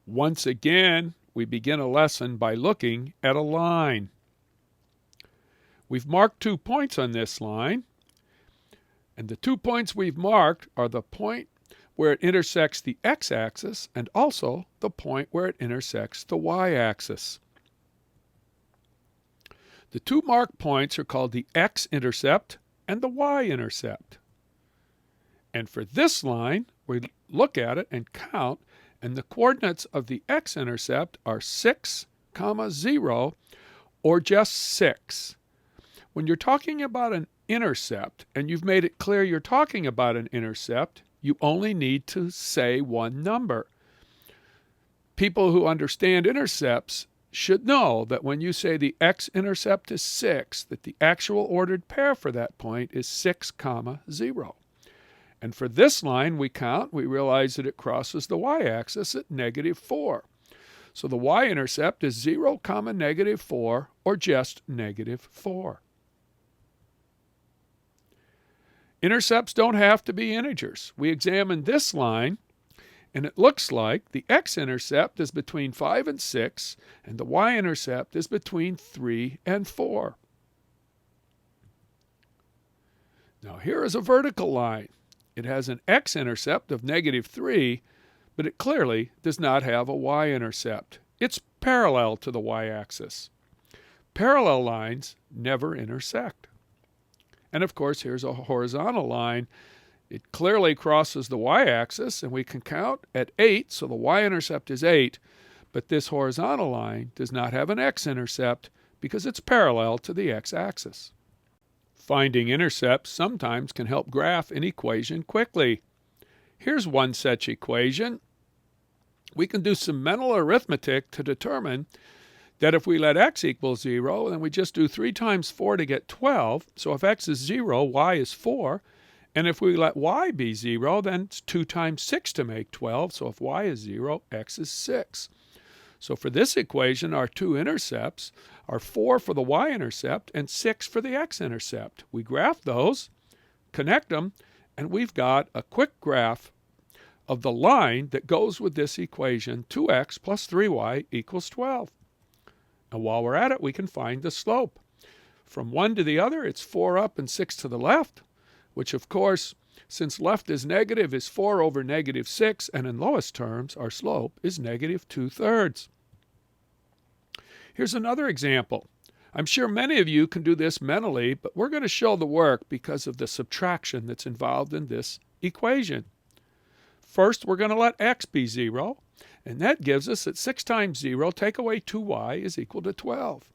Once again, we begin a lesson by looking at a line. We've marked 2 points on this line, and the 2 points we've marked are the point where it intersects the x-axis and also the point where it intersects the y-axis. The 2 marked points are called the X-Intercept and the Y-Intercept. And for this line, we look at it and count, and the coordinates of the X-Intercept are 6, 0, or just 6. When you're talking about an intercept, and you've made it clear you're talking about an intercept, you only need to say one number. People who understand intercepts should know that when you say the X-intercept is 6, that the actual ordered pair for that point is 6, 0. And for this line we count, we realize that it crosses the y-axis at -4. So the y-intercept is 0, -4, or just -4. Intercepts don't have to be integers. We examined this line, and it looks like the x-intercept is between 5 and 6, and the y-intercept is between 3 and 4. Now here is a vertical line. It has an x-intercept of -3, but it clearly does not have a y-intercept. It's parallel to the y-axis. Parallel lines never intersect. And of course, here's a horizontal line. It clearly crosses the y-axis, and we can count at 8, so the y-intercept is 8. But this horizontal line does not have an x-intercept because it's parallel to the x-axis. Finding intercepts sometimes can help graph an equation quickly. Here's one such equation. We can do some mental arithmetic to determine that if we let x equal 0, then we just do 3 times 4 to get 12. So if x is 0, y is 4. And if we let y be 0, then it's 2 times 6 to make 12. So if y is 0, x is 6. So for this equation, our 2 intercepts are 4 for the y-intercept and 6 for the x-intercept. We graph those, connect them, and we've got a quick graph of the line that goes with this equation, 2x plus 3y equals 12. And while we're at it, we can find the slope. From one to the other, it's 4 up and 6 to the left, which of course, since left is negative, is 4 over -6, and in lowest terms, our slope is -2/3. Here's another example. I'm sure many of you can do this mentally, but we're going to show the work because of the subtraction that's involved in this equation. First, we're going to let x be 0, and that gives us that 6 times 0, take away 2y, is equal to 12.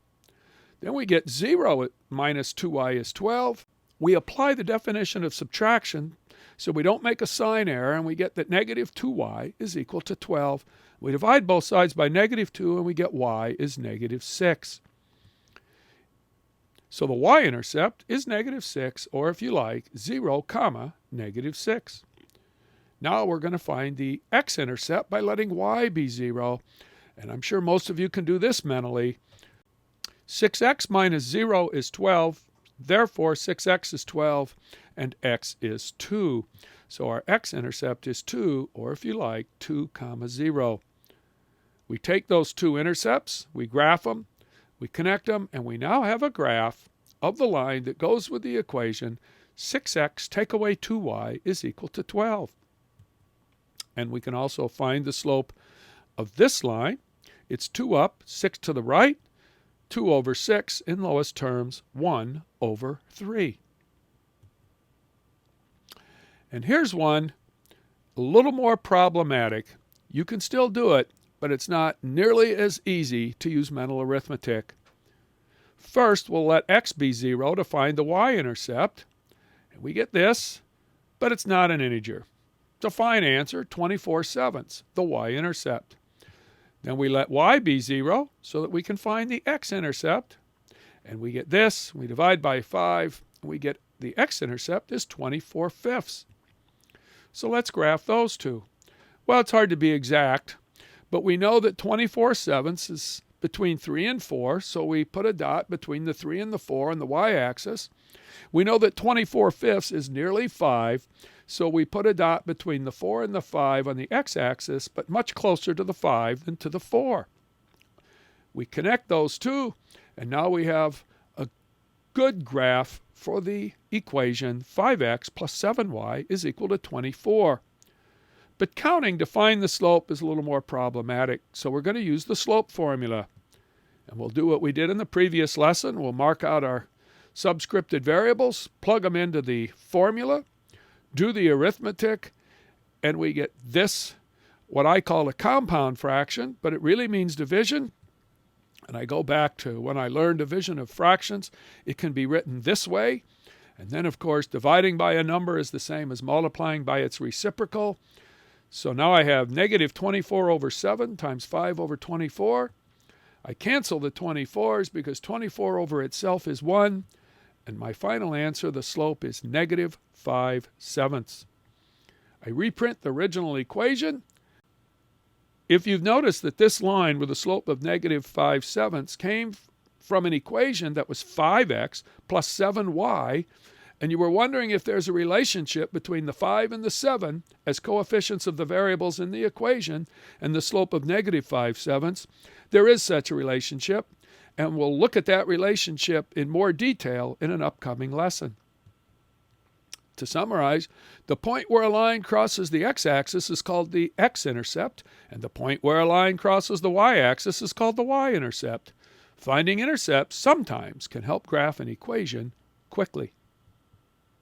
Then we get 0 minus 2y is 12. We apply the definition of subtraction so we don't make a sign error, and we get that -2y is equal to 12. We divide both sides by -2, and we get y is -6. So the y-intercept is -6, or if you like, 0, -6. Now we're going to find the x-intercept by letting y be 0, and I'm sure most of you can do this mentally. 6x minus 0 is 12. Therefore, 6x is 12, and x is 2. So our x-intercept is 2, or if you like, 2, 0. We take those 2 intercepts, we graph them, we connect them, and we now have a graph of the line that goes with the equation 6x take away 2y is equal to 12. And we can also find the slope of this line. It's 2 up, 6 to the right, 2 over 6, in lowest terms, 1 over 3. And here's one a little more problematic. You can still do it, but it's not nearly as easy to use mental arithmetic. First, we'll let x be 0 to find the y-intercept. And we get this, but it's not an integer. It's a fine answer, 24/7, the y-intercept. Then we let y be 0 so that we can find the x-intercept. And we get this, we divide by 5, and we get the x-intercept is 24/5. So let's graph those two. Well, it's hard to be exact, but we know that 24/7 is between 3 and 4, so we put a dot between the 3 and the 4 on the y-axis. We know that 24/5 is nearly 5, So we put a dot between the 4 and the 5 on the x-axis, but much closer to the 5 than to the 4. We connect those two, and now we have a good graph for the equation 5x plus 7y is equal to 24. But counting to find the slope is a little more problematic, so we're going to use the slope formula. And we'll do what we did in the previous lesson. We'll mark out our subscripted variables, plug them into the formula, do the arithmetic, and we get this, what I call a compound fraction, but it really means division. And I go back to when I learned division of fractions. It can be written this way. And then, of course, dividing by a number is the same as multiplying by its reciprocal. So now I have negative 24 over 7 times 5 over 24. I cancel the 24s because 24 over itself is 1. And my final answer, the slope, is negative 5/7. I reprint the original equation. If you've noticed that this line with a slope of negative 5/7 came from an equation that was 5x plus 7y, and you were wondering if there's a relationship between the 5 and the 7 as coefficients of the variables in the equation and the slope of negative 5/7, there is such a relationship, and we'll look at that relationship in more detail in an upcoming lesson. To summarize, the point where a line crosses the x-axis is called the X-Intercept, and the point where a line crosses the y-axis is called the Y-Intercept. Finding intercepts sometimes can help graph an equation quickly.